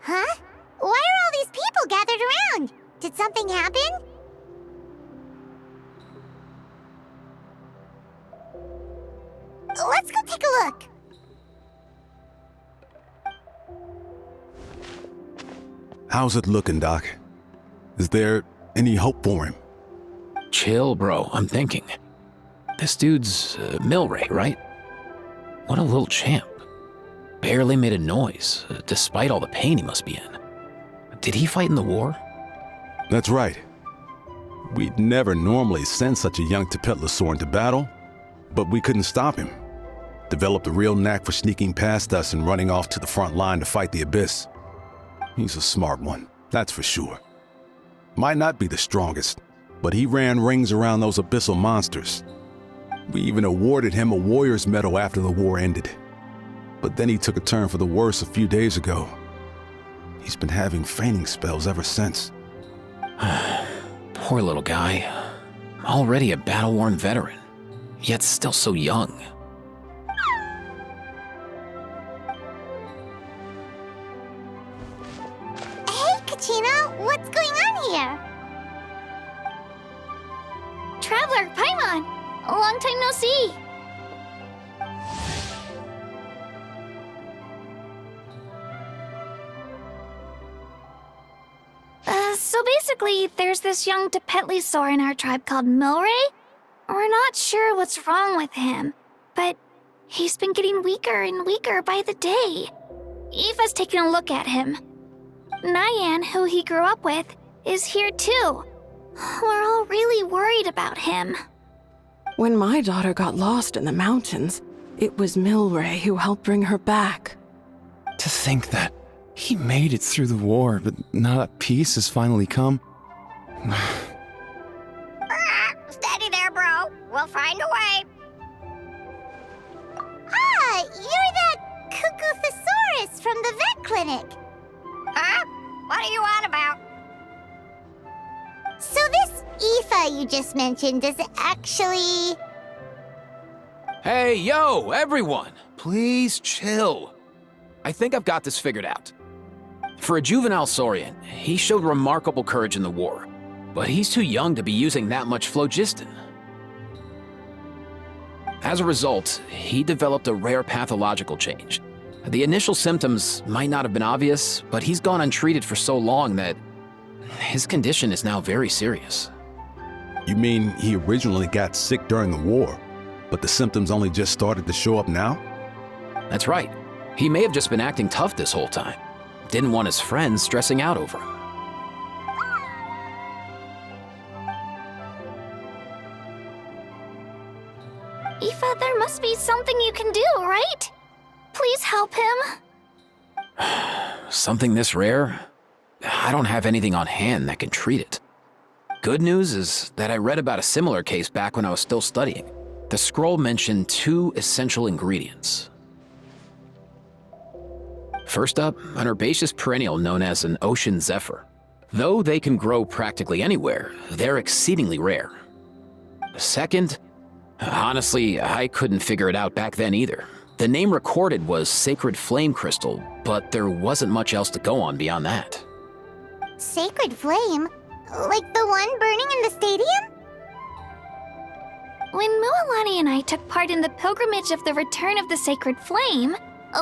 Huh? Why are all these people gathered around? Did something happen? Let's go take a look. How's it looking, Doc? Is there any hope for him? Chill, bro. I'm thinking. This dude's Milray, right? What a little champ. Barely made a noise, despite all the pain he must be in. Did he fight in the war? That's right. We'd never normally send such a young Saurian into battle, but we couldn't stop him. Developed a real knack for sneaking past us and running off to the front line to fight the Abyss. He's a smart one, that's for sure. Might not be the strongest, but he ran rings around those abyssal monsters. We even awarded him a Warrior's Medal after the war ended. But then he took a turn for the worse a few days ago. He's been having fainting spells ever since. Poor little guy. Already a battle-worn veteran, yet still so young. Hey, Kachina, what's going on here? Traveler, Paimon! A long time no see! So basically, there's this young Saur in our tribe called Milray. We're not sure what's wrong with him, but he's been getting weaker and weaker by the day. Eva's taking a look at him. Nyan, who he grew up with, is here too. We're all really worried about him. When my daughter got lost in the mountains, it was Milray who helped bring her back. To think that he made it through the war, but now that peace has finally come. Steady there, bro. We'll find a way. Ah, you're that cuckoo thesaurus from the vet clinic. Huh? What are you on about? So this Aoife you just mentioned is actually... Hey, yo, everyone! Please chill. I think I've got this figured out. For a juvenile Saurian, he showed remarkable courage in the war, but he's too young to be using that much phlogiston. As a result, he developed a rare pathological change. The initial symptoms might not have been obvious, but he's gone untreated for so long that his condition is now very serious. You mean he originally got sick during the war, but the symptoms only just started to show up now? That's right. He may have just been acting tough this whole time. Didn't want his friends stressing out over him. Aoife, there must be something you can do, right? Please help him. Something this rare? I don't have anything on hand that can treat it. Good news is that I read about a similar case back when I was still studying. The scroll mentioned 2 essential ingredients. First up, an herbaceous perennial known as an ocean zephyr. Though they can grow practically anywhere, they're exceedingly rare. Second, honestly, I couldn't figure it out back then either. The name recorded was Sacred Flame Crystal, but there wasn't much else to go on beyond that. Sacred Flame? Like the one burning in the stadium? When Mualani and I took part in the pilgrimage of the Return of the Sacred Flame,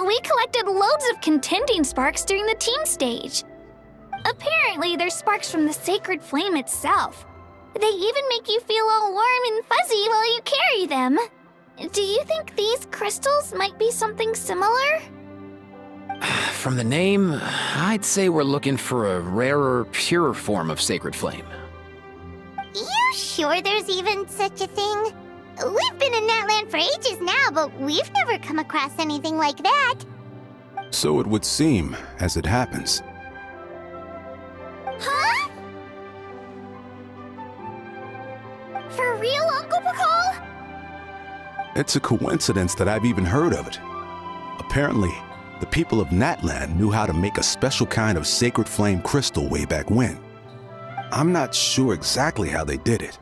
we collected loads of contending sparks during the team stage. Apparently, they're sparks from the Sacred Flame itself. They even make you feel all warm and fuzzy while you carry them. Do you think these crystals might be something similar? From the name, I'd say we're looking for a rarer, purer form of Sacred Flame. You sure there's even such a thing? We've been in that land for ages now, but we've never come across anything like that. So it would seem, as it happens. Huh? For real, Uncle Pakal? It's a coincidence that I've even heard of it. Apparently, The people of Natland knew how to make a special kind of sacred flame crystal way back when. I'm not sure exactly how they did it,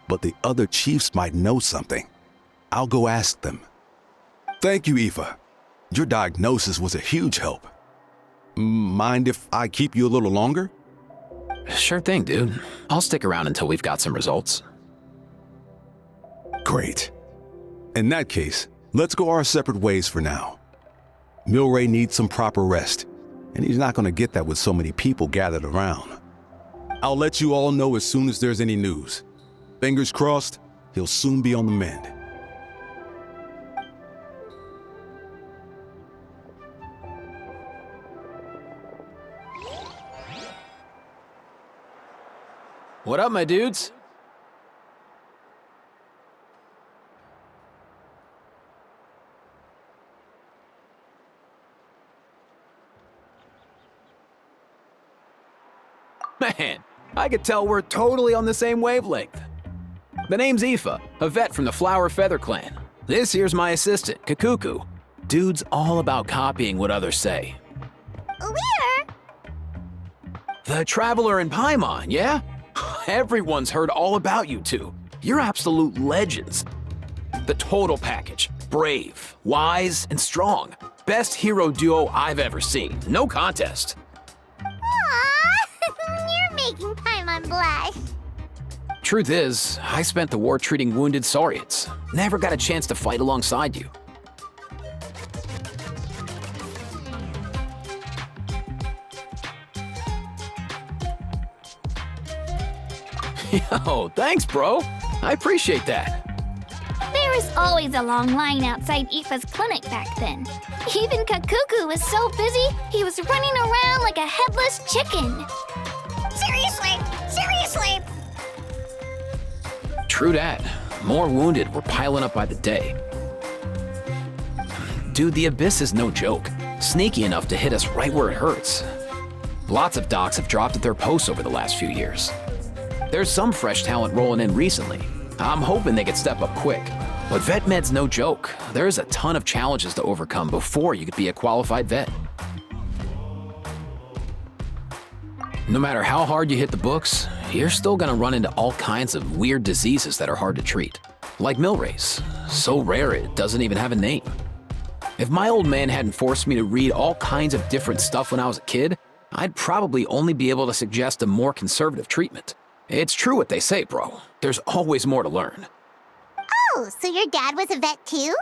but the other chiefs might know something. I'll go ask them. Thank you, Aoife. Your diagnosis was a huge help. Mind if I keep you a little longer? Sure thing, dude. I'll stick around until we've got some results. Great. In that case, let's go our separate ways for now. Milray needs some proper rest, and he's not going to get that with so many people gathered around. I'll let you all know as soon as there's any news. Fingers crossed, he'll soon be on the mend. What up, my dudes? Man, I could tell we're totally on the same wavelength. The name's Aoife, a vet from the Flower Feather clan. This here's my assistant, Kakuku. Dude's all about copying what others say. We're... The Traveler in Paimon, yeah? Everyone's heard all about you two. You're absolute legends. The total package. Brave, wise, and strong. Best hero duo I've ever seen. No contest. Aww, you're making Paimon blush. Truth is, I spent the war treating wounded Saurians. Never got a chance to fight alongside you. Yo, thanks, bro. I appreciate that. There was always a long line outside Aoife's clinic back then. Even Kakuku was so busy, he was running around like a headless chicken. Seriously! True dat. More wounded were piling up by the day. Dude, the Abyss is no joke. Sneaky enough to hit us right where it hurts. Lots of docs have dropped at their posts over the last few years. There's some fresh talent rolling in recently. I'm hoping they could step up quick. But vet med's no joke. There's a ton of challenges to overcome before you could be a qualified vet. No matter how hard you hit the books, you're still gonna run into all kinds of weird diseases that are hard to treat. Like Milray's, so rare it doesn't even have a name. If my old man hadn't forced me to read all kinds of different stuff when I was a kid, I'd probably only be able to suggest a more conservative treatment. It's true what they say, bro. There's always more to learn. Oh, so your dad was a vet too?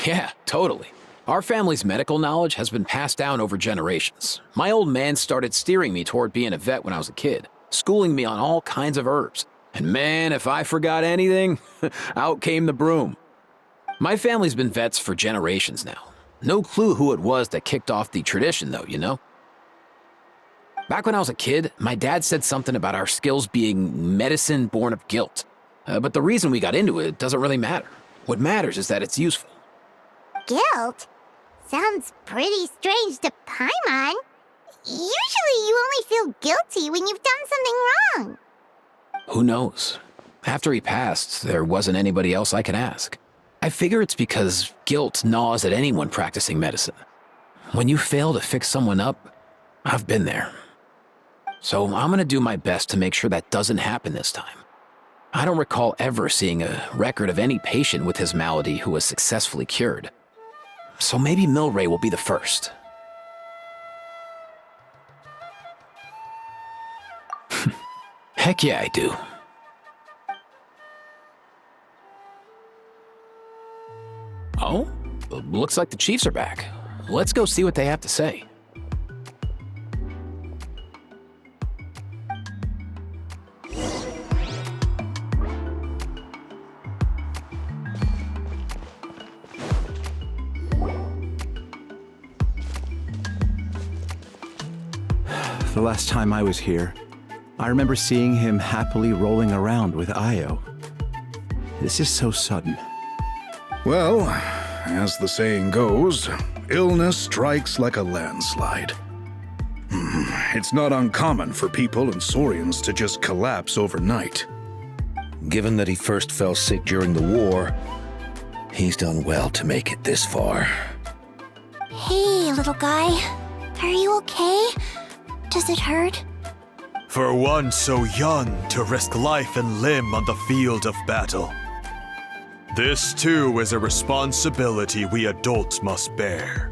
Yeah, totally. Our family's medical knowledge has been passed down over generations. My old man started steering me toward being a vet when I was a kid, schooling me on all kinds of herbs. And man, if I forgot anything, out came the broom. My family's been vets for generations now. No clue who it was that kicked off the tradition though, you know? Back when I was a kid, my dad said something about our skills being medicine born of guilt. But the reason we got into it doesn't really matter. What matters is that it's useful. Guilt? Sounds pretty strange to Paimon. Usually you only feel guilty when you've done something wrong. Who knows? After he passed, there wasn't anybody else I could ask. I figure it's because guilt gnaws at anyone practicing medicine. When you fail to fix someone up, I've been there. So I'm gonna do my best to make sure that doesn't happen this time. I don't recall ever seeing a record of any patient with his malady who was successfully cured. So maybe Milray will be the first. Heck yeah, I do. Oh? Looks like the Chiefs are back. Let's go see what they have to say. The last time I was here, I remember seeing him happily rolling around with Io. This is so sudden. Well, as the saying goes, illness strikes like a landslide. It's not uncommon for people and Saurians to just collapse overnight. Given that he first fell sick during the war, He's done well to make it this far. Hey, little guy. Are you okay? Does it hurt? For one so young to risk life and limb on the field of battle. This too is a responsibility we adults must bear.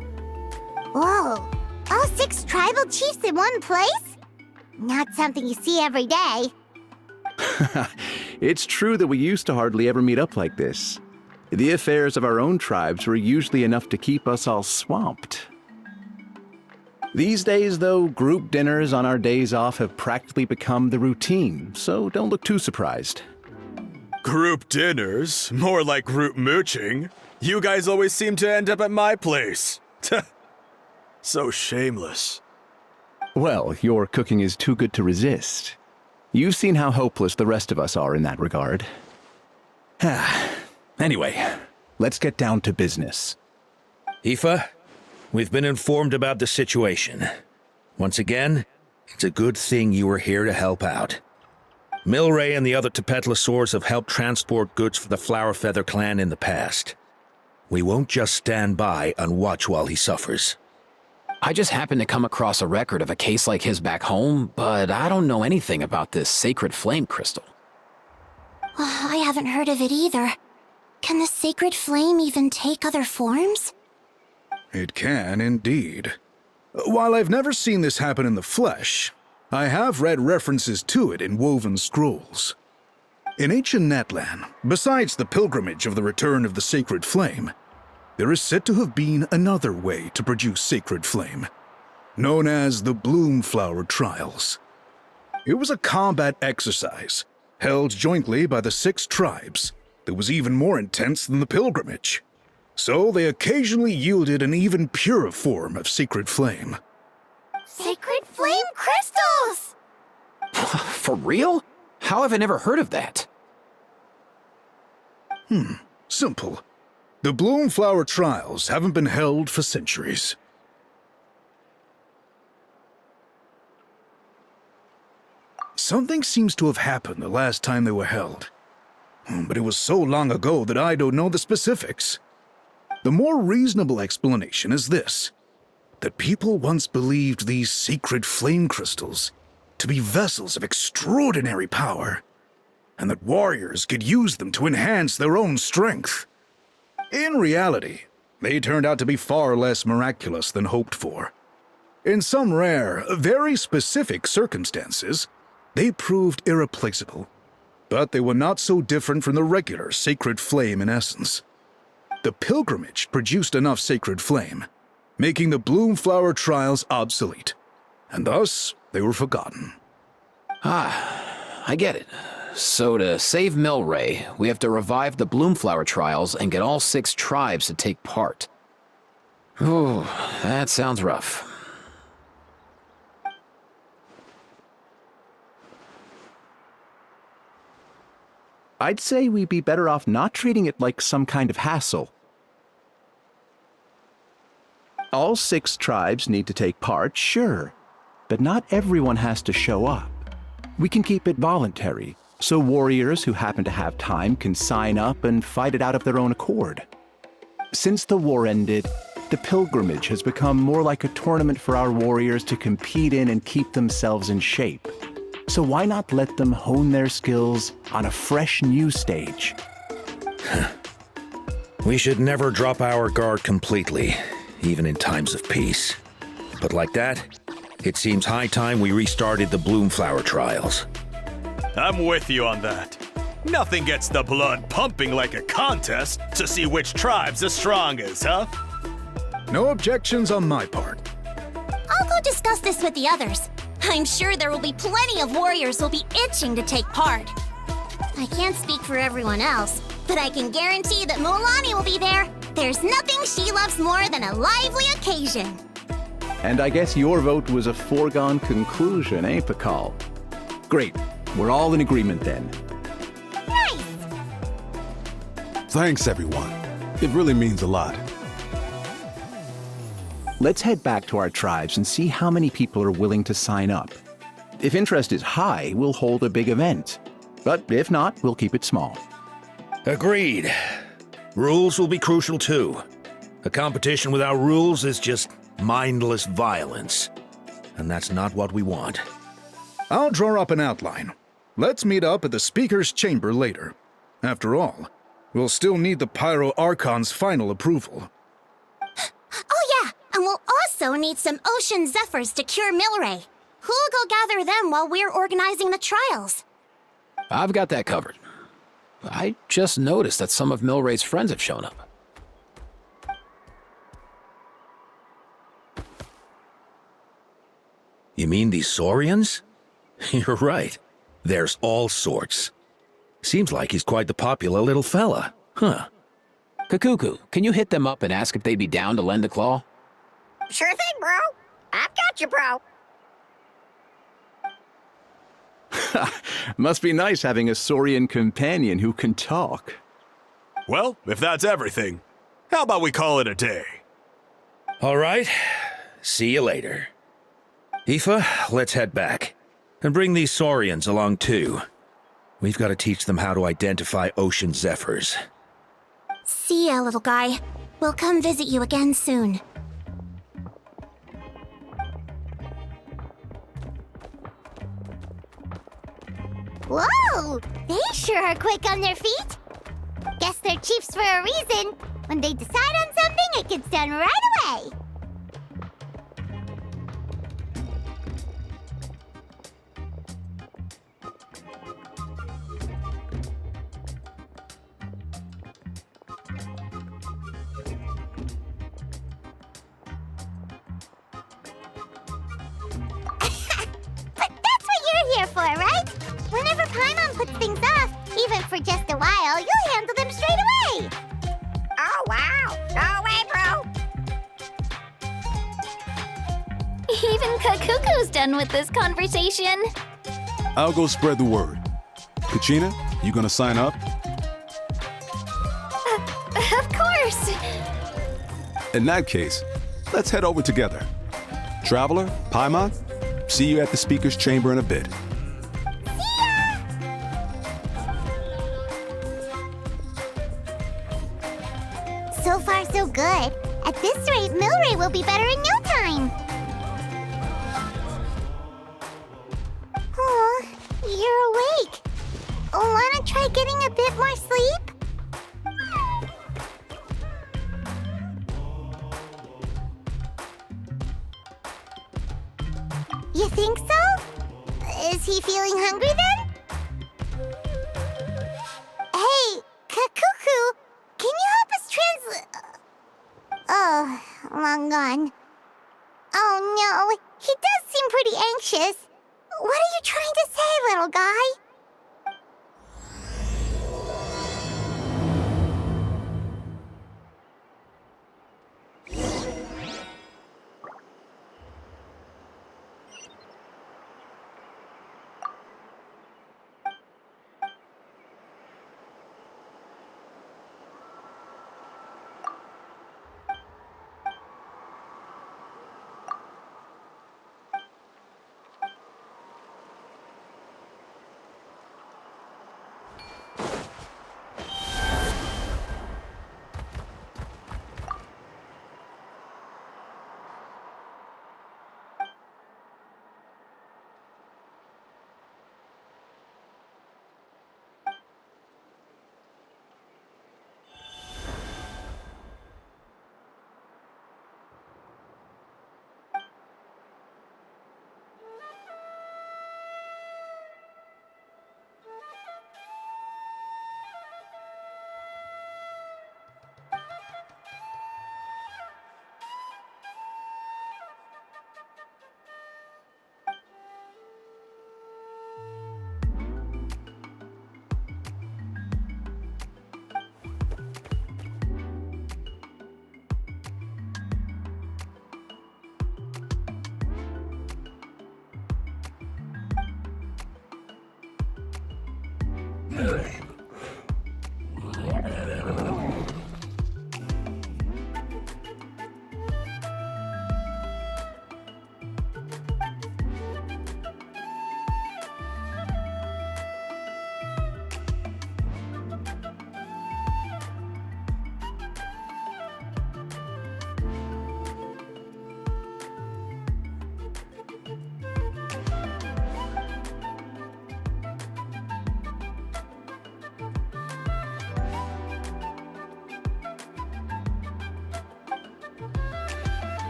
Whoa. All 6 tribal chiefs in one place? Not something you see every day. It's true that we used to hardly ever meet up like this. The affairs of our own tribes were usually enough to keep us all swamped. These days, though, group dinners on our days off have practically become the routine, so don't look too surprised. Group dinners? More like group mooching. You guys always seem to end up at my place. So shameless. Well, your cooking is too good to resist. You've seen how hopeless the rest of us are in that regard. Anyway, let's get down to business. Aoife, we've been informed about the situation. Once again, it's a good thing you were here to help out. Milray and the other Tepetlosaurs have helped transport goods for the Flowerfeather clan in the past. We won't just stand by and watch while he suffers. I just happened to come across a record of a case like his back home, but I don't know anything about this sacred flame crystal. I haven't heard of it either. Can the sacred flame even take other forms? It can indeed. While I've never seen this happen in the flesh, I have read references to it in woven scrolls. In ancient Natlan, besides the pilgrimage of the return of the sacred flame, there is said to have been another way to produce sacred flame, known as the Bloomflower Trials. It was a combat exercise, held jointly by the 6 tribes, that was even more intense than the pilgrimage. So they occasionally yielded an even purer form of sacred flame. Sacred flame crystals! For real? How have I never heard of that? Simple. The Bloomflower Trials haven't been held for centuries. Something seems to have happened the last time they were held. But it was so long ago that I don't know the specifics. The more reasonable explanation is this: that people once believed these sacred flame crystals to be vessels of extraordinary power, and that warriors could use them to enhance their own strength. In reality, they turned out to be far less miraculous than hoped for. In some rare, very specific circumstances, they proved irreplaceable, but they were not so different from the regular sacred flame in essence. The pilgrimage produced enough sacred flame, making the Bloomflower Trials obsolete, and thus they were forgotten. I get it. So to save Milray, we have to revive the Bloomflower Trials and get all 6 tribes to take part. Ooh, that sounds rough. I'd say we'd be better off not treating it like some kind of hassle. All 6 tribes need to take part, sure, but not everyone has to show up. We can keep it voluntary, so warriors who happen to have time can sign up and fight it out of their own accord. Since the war ended, the pilgrimage has become more like a tournament for our warriors to compete in and keep themselves in shape. So why not let them hone their skills on a fresh new stage? We should never drop our guard completely, even in times of peace. But like that, it seems high time we restarted the Bloomflower Trials. I'm with you on that. Nothing gets the blood pumping like a contest to see which tribe's the strongest, huh? No objections on my part. I'll go discuss this with the others. I'm sure there will be plenty of warriors who'll be itching to take part. I can't speak for everyone else, but I can guarantee that Mulani will be there. There's nothing she loves more than a lively occasion. And I guess your vote was a foregone conclusion, eh, Pakal? Great. We're all in agreement then. Nice! Thanks, everyone. It really means a lot. Let's head back to our tribes and see how many people are willing to sign up. If interest is high, we'll hold a big event. But if not, we'll keep it small. Agreed. Rules will be crucial too. A competition without rules is just mindless violence. And that's not what we want. I'll draw up an outline. Let's meet up at the Speaker's Chamber later. After all, we'll still need the Pyro Archon's final approval. Oh yeah, and we'll also need some Ocean Zephyrs to cure Milray. Who'll go gather them while we're organizing the trials? I've got that covered. I just noticed that some of Milray's friends have shown up. You mean these Saurians? You're right. There's all sorts. Seems like he's quite the popular little fella. Huh. Kakuku, can you hit them up and ask if they'd be down to lend a claw? Sure thing, bro. I've got you, bro. Must be nice having a Saurian companion who can talk. Well, if that's everything, how about we call it a day? All right. See you later. Aoife, let's head back. And bring these Saurians along too. We've got to teach them how to identify Ocean Zephyrs. See ya, little guy. We'll come visit you again soon. Whoa! They sure are quick on their feet. Guess they're chiefs for a reason. When they decide on something, it gets done right away. But that's what you're here for, right? Whenever Paimon puts things off, even for just a while, you'll handle them straight away. Oh, wow. No way, bro. Even Kakuku's done with this conversation. I'll go spread the word. Kachina, you gonna sign up? Of course. In that case, let's head over together. Traveler, Paimon, see you at the Speaker's Chamber in a bit. So far, so good. At this rate, Milray will be better in no time. Oh, you're awake. Wanna try getting a bit more sleep? You think so? Is he feeling hungry then? Hey, Kakuku, can you help us translate? Oh, long gone. Oh no, he does seem pretty anxious. What are you trying to say, little guy?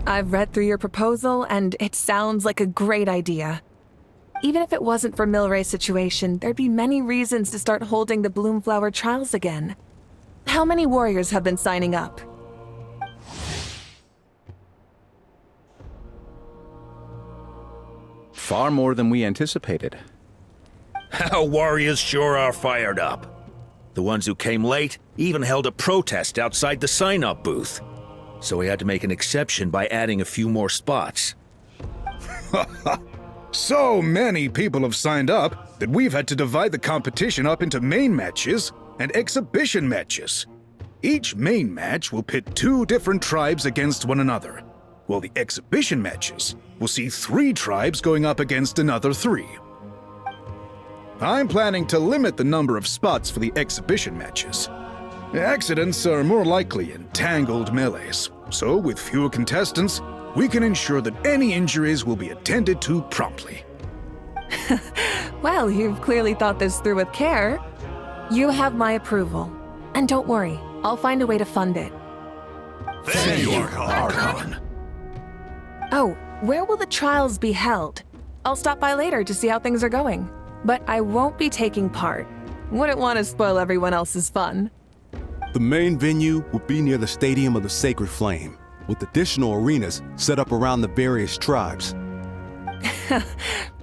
I've read through your proposal, and it sounds like a great idea. Even if it wasn't for Milray's situation, there'd be many reasons to start holding the Bloomflower trials again. How many warriors have been signing up? Far more than we anticipated. Our warriors sure are fired up. The ones who came late even held a protest outside the sign-up booth. So we had to make an exception by adding a few more spots. So many people have signed up that we've had to divide the competition up into main matches and exhibition matches. Each main match will pit 2 different tribes against one another, while the exhibition matches will see 3 tribes going up against another 3. I'm planning to limit the number of spots for the exhibition matches. Accidents are more likely in tangled melees, so with fewer contestants, we can ensure that any injuries will be attended to promptly. Well, you've clearly thought this through with care. You have my approval. And don't worry, I'll find a way to fund it. Thank you, Archon. Oh, where will the trials be held? I'll stop by later to see how things are going. But I won't be taking part. Wouldn't want to spoil everyone else's fun. The main venue will be near the Stadium of the Sacred Flame, with additional arenas set up around the various tribes.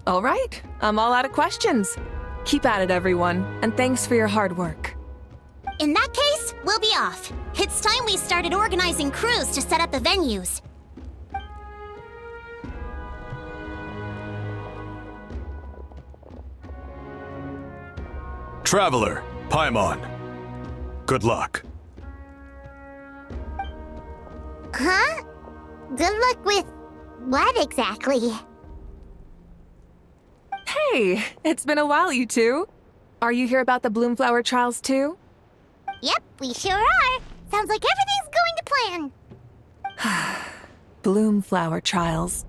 All right, I'm all out of questions. Keep at it, everyone, and thanks for your hard work. In that case, we'll be off. It's time we started organizing crews to set up the venues. Traveler, Paimon. Good luck. Huh? Good luck with what exactly? Hey, it's been a while, you two. Are you here about the Bloomflower trials too? Yep, we sure are. Sounds like everything's going to plan. Bloomflower trials.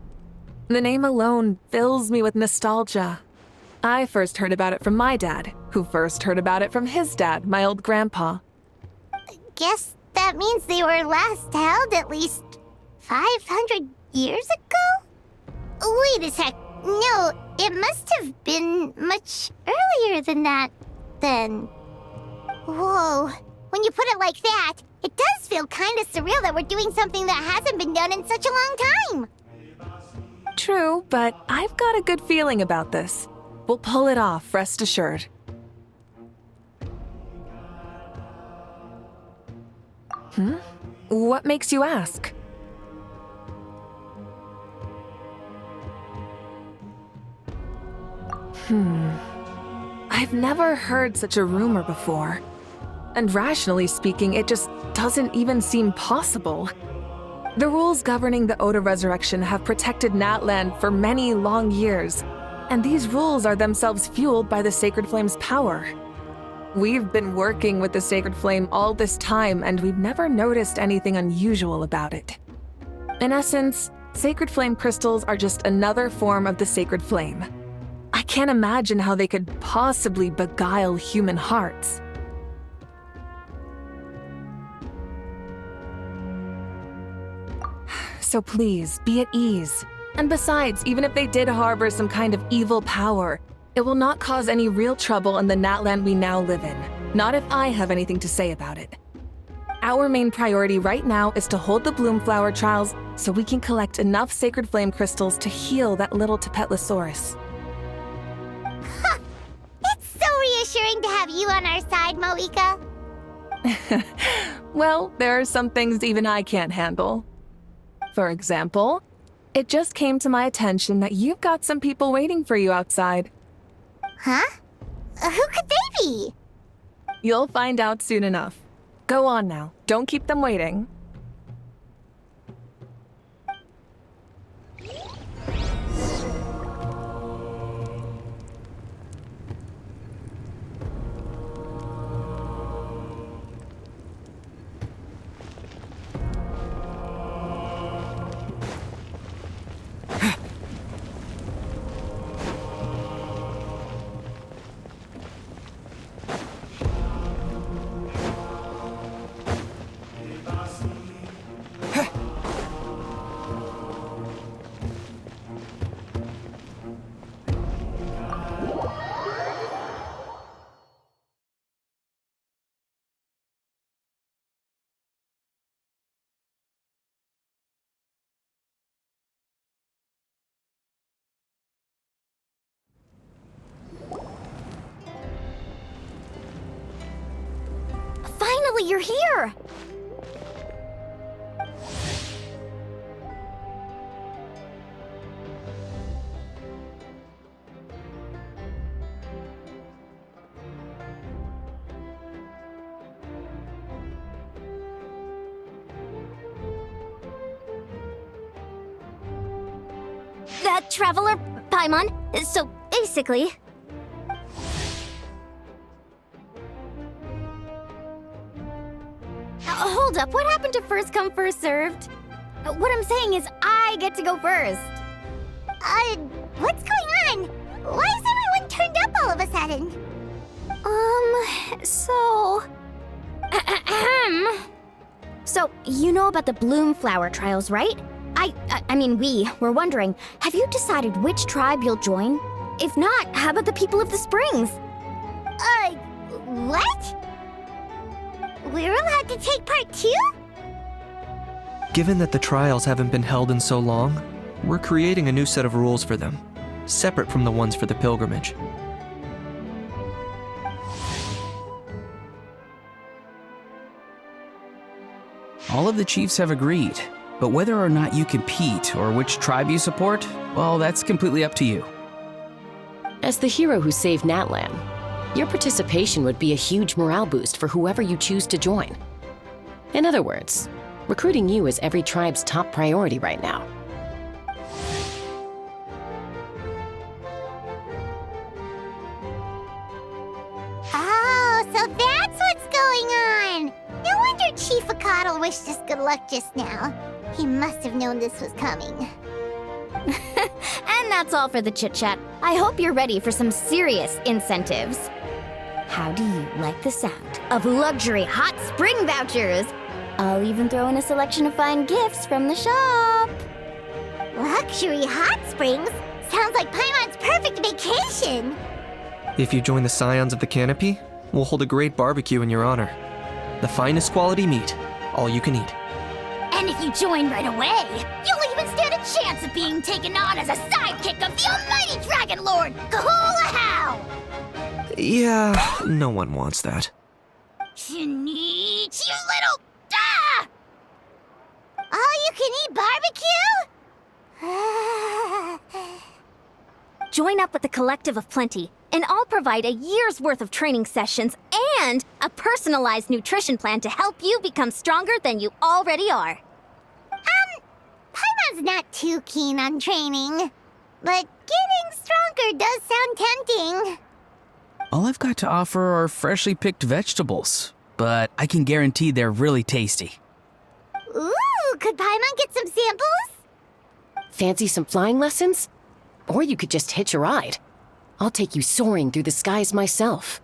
The name alone fills me with nostalgia. I first heard about it from my dad, who first heard about it from his dad, my old grandpa. Guess that means they were last held at least 500 years ago? Wait a sec. No, it must have been much earlier than that, then. Whoa. When you put it like that, it does feel kind of surreal that we're doing something that hasn't been done in such a long time. True, but I've got a good feeling about this. We'll pull it off, rest assured. What makes you ask? I've never heard such a rumor before. And rationally speaking, it just doesn't even seem possible. The rules governing the Oda resurrection have protected Natland for many long years, and these rules are themselves fueled by the Sacred Flame's power. We've been working with the Sacred Flame all this time, and we've never noticed anything unusual about it. In essence, Sacred Flame crystals are just another form of the Sacred Flame. I can't imagine how they could possibly beguile human hearts. So please, be at ease. And besides, even if they did harbor some kind of evil power, it will not cause any real trouble in the Natland we now live in. Not if I have anything to say about it. Our main priority right now is to hold the Bloomflower trials so we can collect enough Sacred Flame crystals to heal that little Tapetlosaurus. It's so reassuring to have you on our side, Moika. Well, there are some things even I can't handle. For example, it just came to my attention that you've got some people waiting for you outside. Huh? Who could they be? You'll find out soon enough. Go on now. Don't keep them waiting. Finally, you're here! That traveler, Paimon. So, basically... Hold up, what happened to first come, first served? What I'm saying is I get to go first. What's going on? Why is everyone turned up all of a sudden? So, you know about the bloom flower trials, right? I mean, we were wondering, have you decided which tribe you'll join? If not, how about the people of the springs? What? We're allowed to take part too? Given that the trials haven't been held in so long, we're creating a new set of rules for them, separate from the ones for the pilgrimage. All of the chiefs have agreed, but whether or not you compete or which tribe you support, well, that's completely up to you. As the hero who saved Natlan, your participation would be a huge morale boost for whoever you choose to join. In other words, recruiting you is every tribe's top priority right now. Oh, so that's what's going on! No wonder Chief Akatl wished us good luck just now. He must have known this was coming. And that's all for the chit-chat. I hope you're ready for some serious incentives. How do you like the sound of luxury hot spring vouchers? I'll even throw in a selection of fine gifts from the shop. Luxury hot springs? Sounds like Paimon's perfect vacation! If you join the Scions of the Canopy, we'll hold a great barbecue in your honor. The finest quality meat, all you can eat. And if you join right away, you'll even stand a chance of being taken on as a sidekick of the almighty Dragon Lord, Kahula! Yeah, no one wants that. Sneech, you little... Ah! All-you-can-eat barbecue? Join up with the Collective of Plenty, and I'll provide a year's worth of training sessions and a personalized nutrition plan to help you become stronger than you already are. Paimon's not too keen on training, but getting stronger does sound tempting. All I've got to offer are freshly picked vegetables, but I can guarantee they're really tasty. Ooh, could Paimon get some samples? Fancy some flying lessons? Or you could just hitch a ride. I'll take you soaring through the skies myself.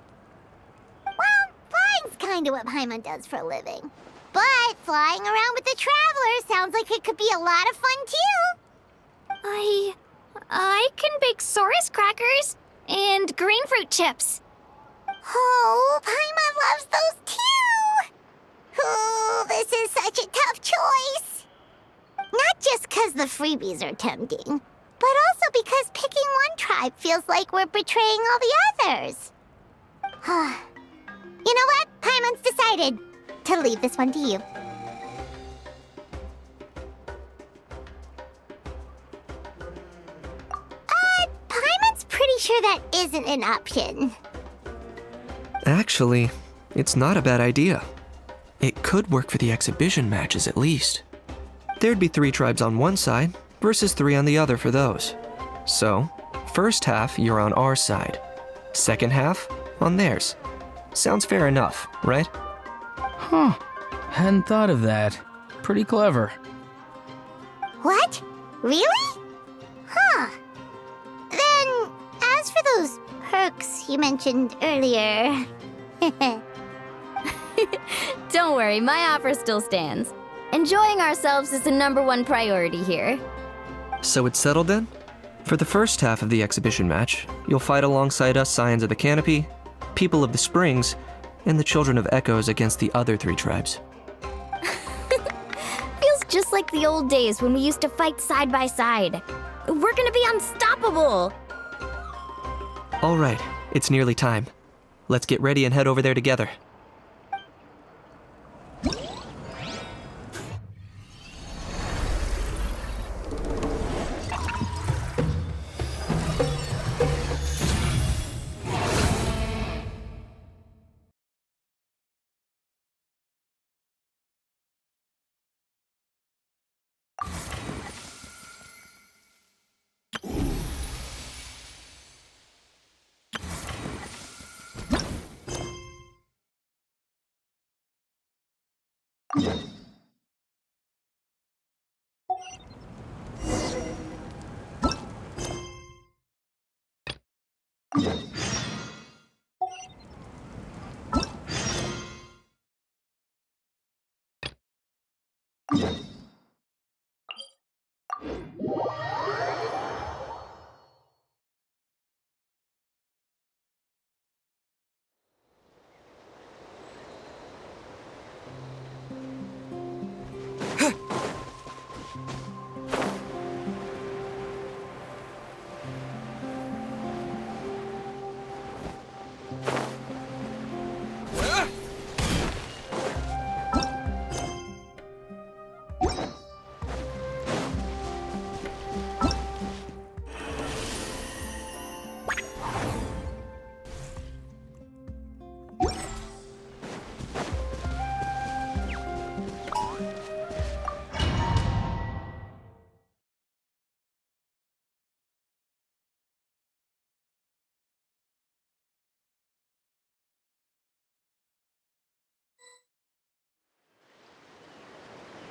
Well, flying's kinda what Paimon does for a living. But flying around with the Traveler sounds like it could be a lot of fun too. I can bake Saurus crackers and green fruit chips. Oh, Paimon loves those too! Ooh, this is such a tough choice. Not just because the freebies are tempting, but also because picking one tribe feels like we're betraying all the others. You know what? Paimon's decided to leave this one to you. Paimon's pretty sure that isn't an option. Actually, it's not a bad idea. It could work for the exhibition matches at least. There'd be 3 tribes on one side versus 3 on the other for those. So, first half you're on our side, second half on theirs. Sounds fair enough, right? Huh. Hadn't thought of that. Pretty clever. What? Really? Huh. Then, as for those perks you mentioned earlier... Don't worry, my offer still stands. Enjoying ourselves is the #1 priority here. So it's settled then? For the first half of the exhibition match, you'll fight alongside us Scions of the Canopy, People of the Springs, and the Children of Echoes against the other 3 tribes. Feels just like the old days when we used to fight side by side. We're gonna be unstoppable! All right, it's nearly time. Let's get ready and head over there together.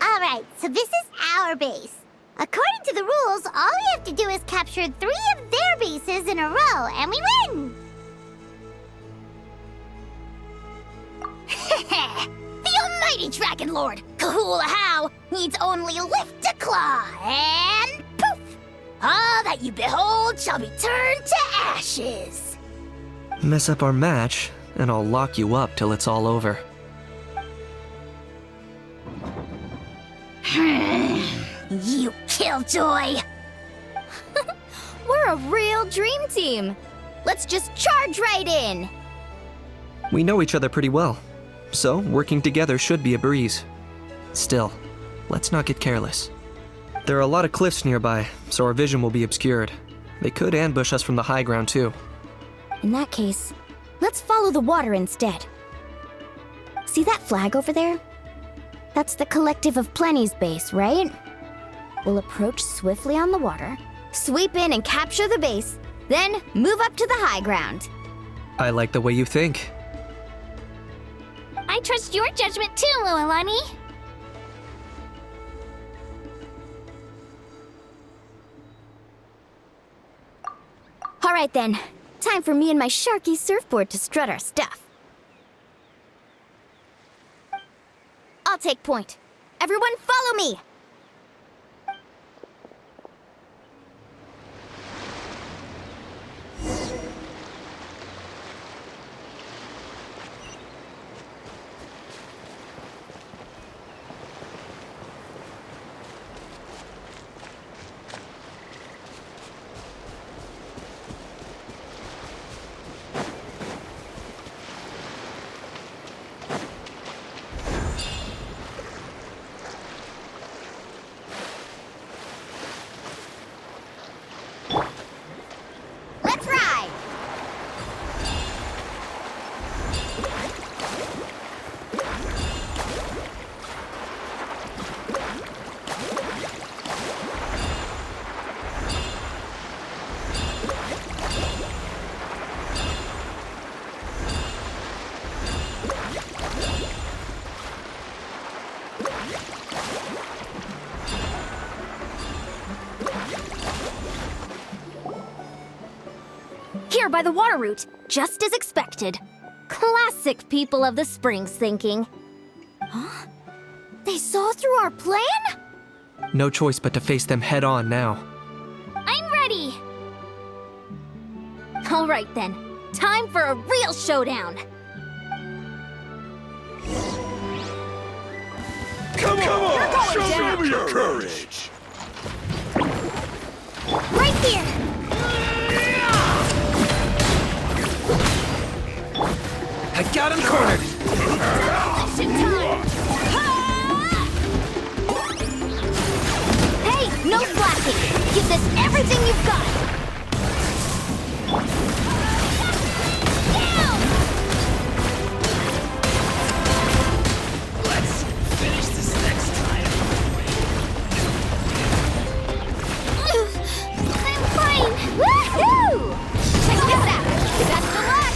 Alright, so this is our base. According to the rules, all we have to do is capture 3 of their bases in a row, and we win! The almighty Dragon Lord, Kahula needs only lift a claw, and poof! All that you behold shall be turned to ashes. Mess up our match, and I'll lock you up till it's all over. You killjoy! We're a real dream team. Let's just charge right in. We know each other pretty well, so working together should be a breeze. Still, let's not get careless. There are a lot of cliffs nearby, so our vision will be obscured. They could ambush us from the high ground too. In that case, let's follow the water instead. See that flag over there? That's the Collective of Plenty's base, right? We'll approach swiftly on the water, sweep in and capture the base, then move up to the high ground. I like the way you think. I trust your judgment too, Lualani. All right then, time for me and my Sharky surfboard to strut our stuff. I'll take point. Everyone follow me! Let's ride! Here by the water route, just as expected. Classic people of the Springs thinking. Huh? They saw through our plan? No choice but to face them head on now. I'm ready! All right then, time for a real showdown. Come on! Show down. me your courage! Right here! I got him cornered! Hey, no slacking! Give this everything you've got! Down! Let's finish this next time. I'm fine! Woohoo! Check this out! Best of luck!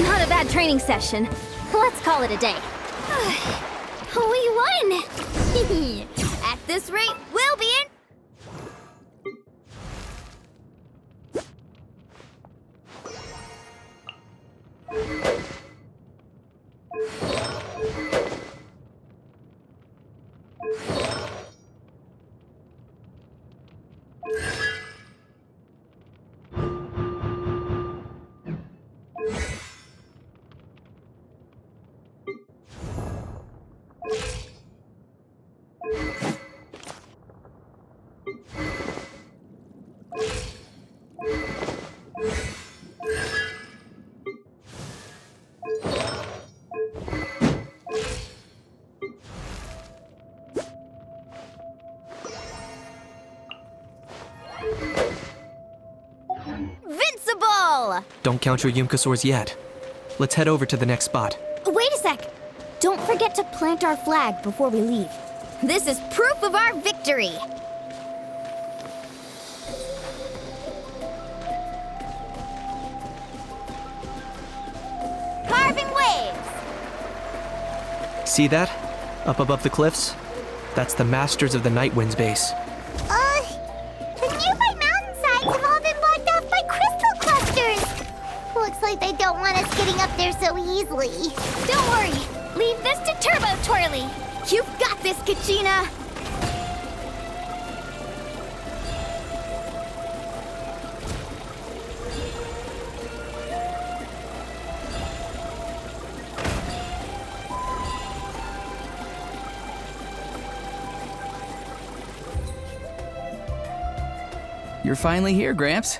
Not a bad training session. Let's call it a day. At this rate, we'll be in. Invincible! Don't count your Yumkasaurs yet. Let's head over to the next spot. Wait a sec! Don't forget to plant our flag before we leave. This is proof of our victory! Carving waves! See that? Up above the cliffs? That's the Masters of the Night Wind's base. The nearby mountainsides have all been blocked off by crystal clusters. Looks like they don't want us getting up there so easily. Don't worry. Leave this to Turbo Twirly. You've got this, Kachina! You're finally here, Gramps.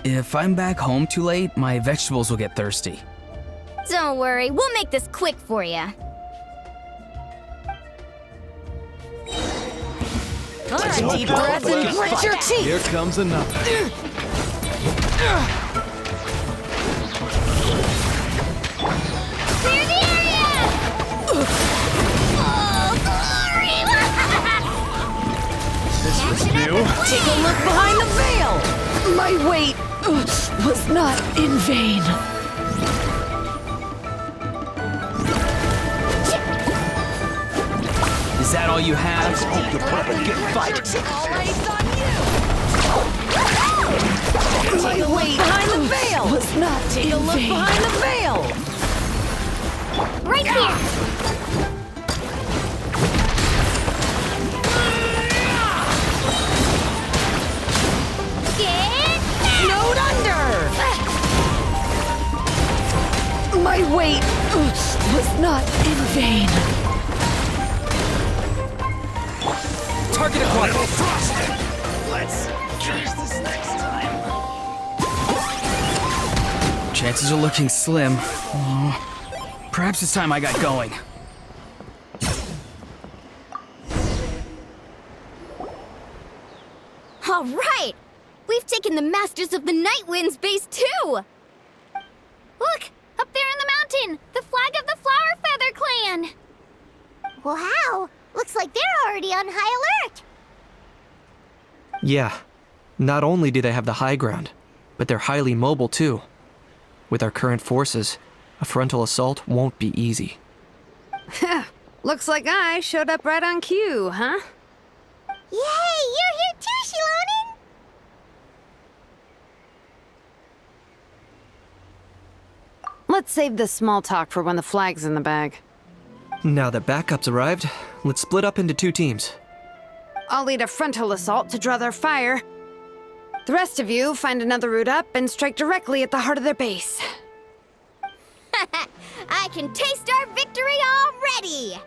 If I'm back home too late, my vegetables will get thirsty. Don't worry, we'll make this quick for you. All right, deep breath and clench your teeth. Here comes another. Clear the area! Oh, glory! This was new. Take a look behind the veil. My wait was not in vain. Is that all you have? Hope the brother get fight. Take a look behind the veil. Was not Take a look vain. Behind the veil. Right here. Snowed under. My wait was not in vain. Target acquired. Let's finish this next time. Chances are looking slim. Oh, perhaps it's time I got going. All right! We've taken the Masters of the Night Wind's base too! Look! Up there in the mountain! The flag of the Flower Feather Clan! Wow! Looks like they're already on high alert! Yeah. Not only do they have the high ground, but they're highly mobile too. With our current forces, a frontal assault won't be easy. Looks like I showed up right on cue, huh? Yay! You're here too, Shilonen! Let's save this small talk for when the flag's in the bag. Now that backup's arrived, let's split up into 2 teams. I'll lead a frontal assault to draw their fire. The rest of you find another route up and strike directly at the heart of their base. I can taste our victory already!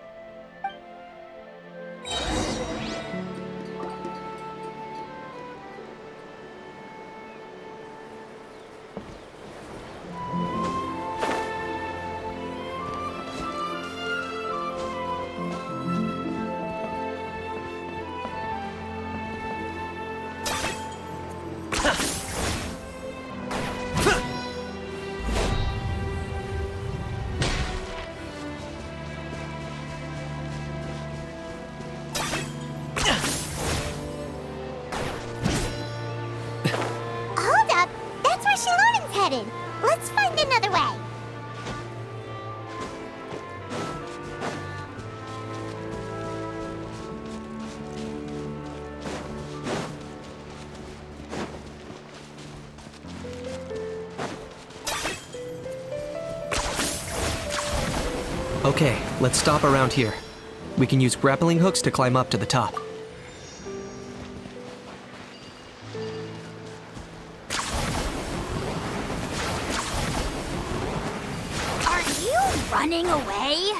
Hold up! That's where Shilonen's headed! Let's find another way! Okay, let's stop around here. We can use grappling hooks to climb up to the top. Are you running away?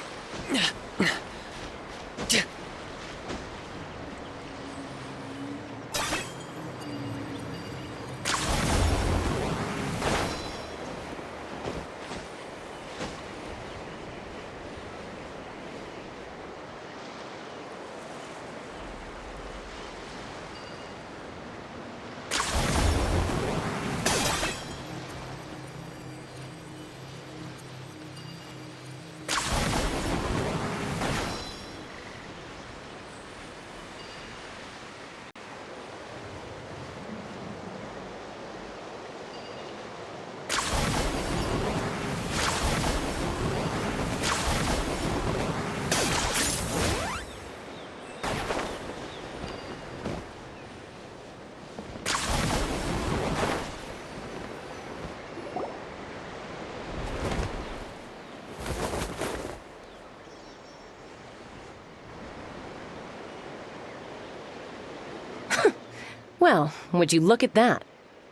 Well, would you look at that?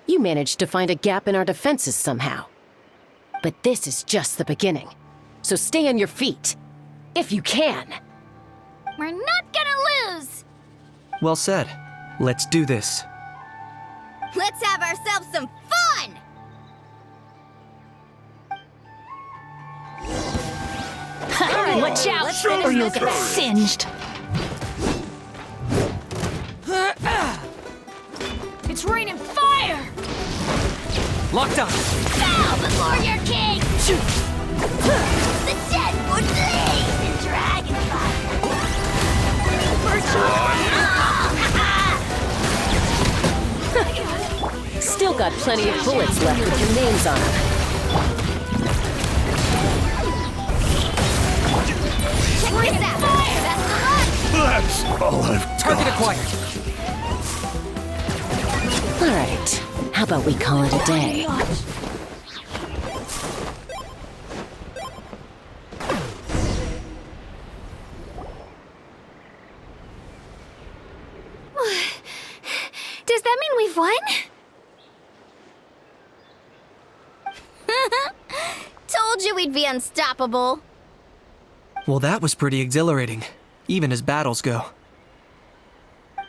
You managed to find a gap in our defenses somehow. But this is just the beginning. So stay on your feet. If you can. We're not gonna lose! Well said. Let's do this. Let's have ourselves some fun! Watch out, or you'll get singed. It's raining fire! Locked on! Bow before your king! The dead would blaze in dragonfire! Still got plenty of bullets left with your names on them. Check this out! Best of luck! That's all I've got. Target acquired! Alright, how about we call it a day? Does that mean we've won? Told you we'd be unstoppable. Well, that was pretty exhilarating, even as battles go.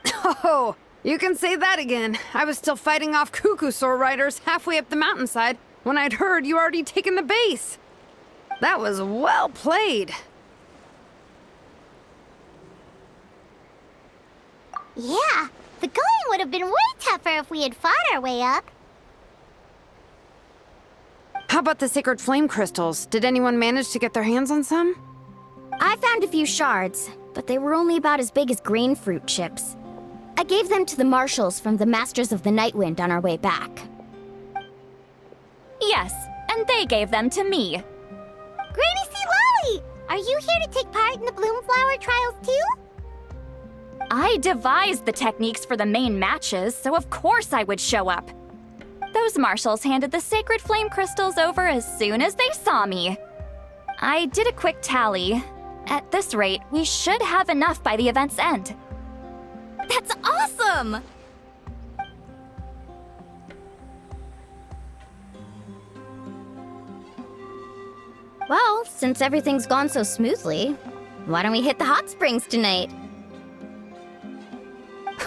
Oh, you can say that again. I was still fighting off Cuckoosaur riders halfway up the mountainside when I'd heard you already taken the base. That was well played. Yeah, the going would have been way tougher if we had fought our way up. How about the sacred flame crystals? Did anyone manage to get their hands on some? I found a few shards, but they were only about as big as grain fruit chips. I gave them to the marshals from the Masters of the Nightwind on our way back. Yes, and they gave them to me. Granny C. Lolly! Are you here to take part in the Bloomflower trials too? I devised the techniques for the main matches, so of course I would show up. Those marshals handed the sacred flame crystals over as soon as they saw me. I did a quick tally. At this rate, we should have enough by the event's end. That's awesome! Well, since everything's gone so smoothly, why don't we hit the hot springs tonight?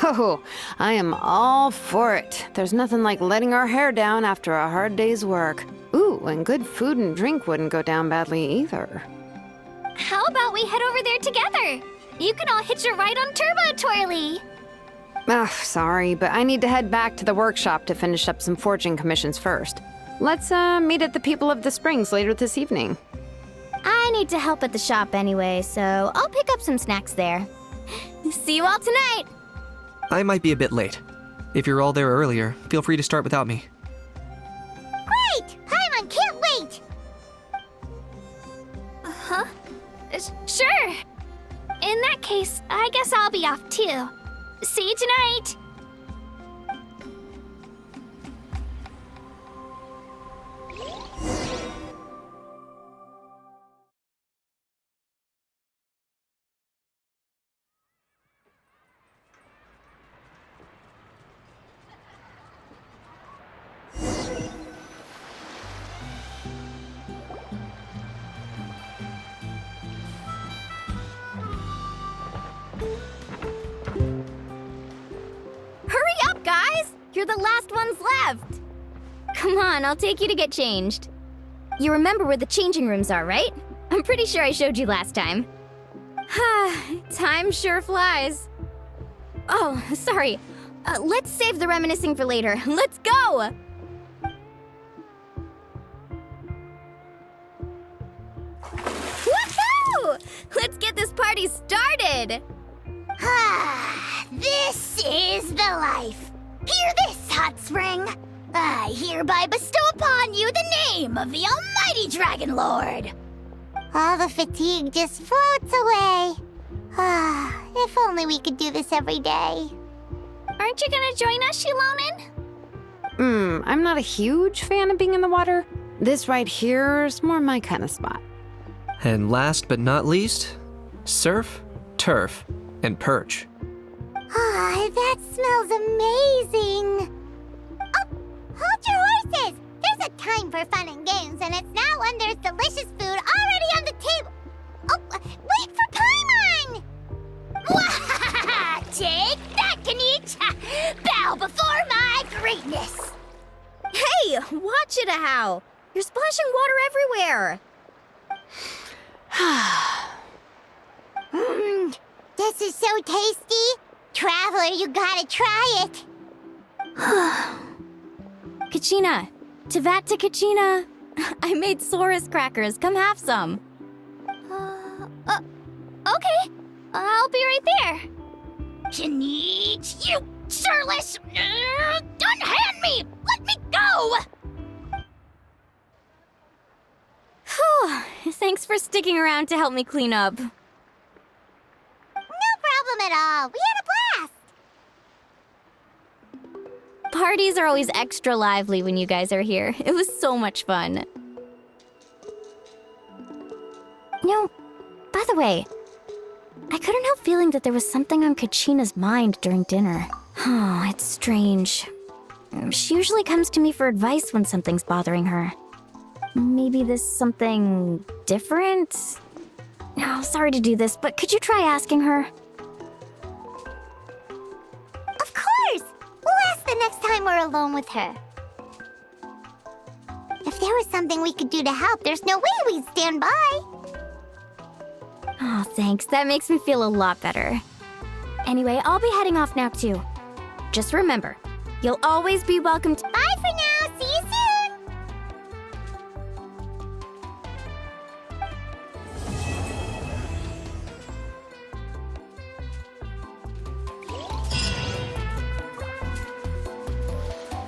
Oh, I am all for it. There's nothing like letting our hair down after a hard day's work. Ooh, and good food and drink wouldn't go down badly either. How about we head over there together? You can all hitch a ride on Turbo Twirly. Ugh, sorry, but I need to head back to the workshop to finish up some forging commissions first. Let's, meet at the People of the Springs later this evening. I need to help at the shop anyway, so I'll pick up some snacks there. See you all tonight! I might be a bit late. If you're all there earlier, feel free to start without me. Great! Paimon can't wait! Huh? Sure. In that case, I guess I'll be off too. See you tonight! You're the last ones left! Come on, I'll take you to get changed. You remember where the changing rooms are, right? I'm pretty sure I showed you last time. Time sure flies. Oh, sorry. Let's save the reminiscing for later. Let's go! Woohoo! Let's get this party started! This is the life. Hear this, hot spring. I hereby bestow upon you the name of the almighty Dragon Lord. All the fatigue just floats away. If only we could do this every day. Aren't you gonna join us, Shilonen? I'm not a huge fan of being in the water. This right here's more my kind of spot. And last but not least, surf, turf, and perch. That smells amazing. Oh, hold your horses. There's a time for fun and games, and it's now when there's delicious food already on the table. Oh, wait for Paimon! Take that, Kanich! Bow before my greatness! Hey, watch it, How! You're splashing water everywhere! This is so tasty! Traveler, you gotta try it! Kachina! Tevat to Kachina! I made Saurus crackers. Come have some. Okay. I'll be right there. Kanich, you shirtless! Unhand me! Let me go! Whew. Thanks for sticking around to help me clean up. No problem at all. We had a blast. Parties are always extra lively when you guys are here. It was so much fun. You know, by the way, I couldn't help feeling that there was something on Kachina's mind during dinner. Oh, it's strange. She usually comes to me for advice when something's bothering her. Maybe this something different? Oh, sorry to do this, but could you try asking her? Of course! We'll ask the next time we're alone with her. If there was something we could do to help, there's no way we'd stand by. Oh, thanks. That makes me feel a lot better. Anyway, I'll be heading off now, too. Just remember, you'll always be welcome to— Bye!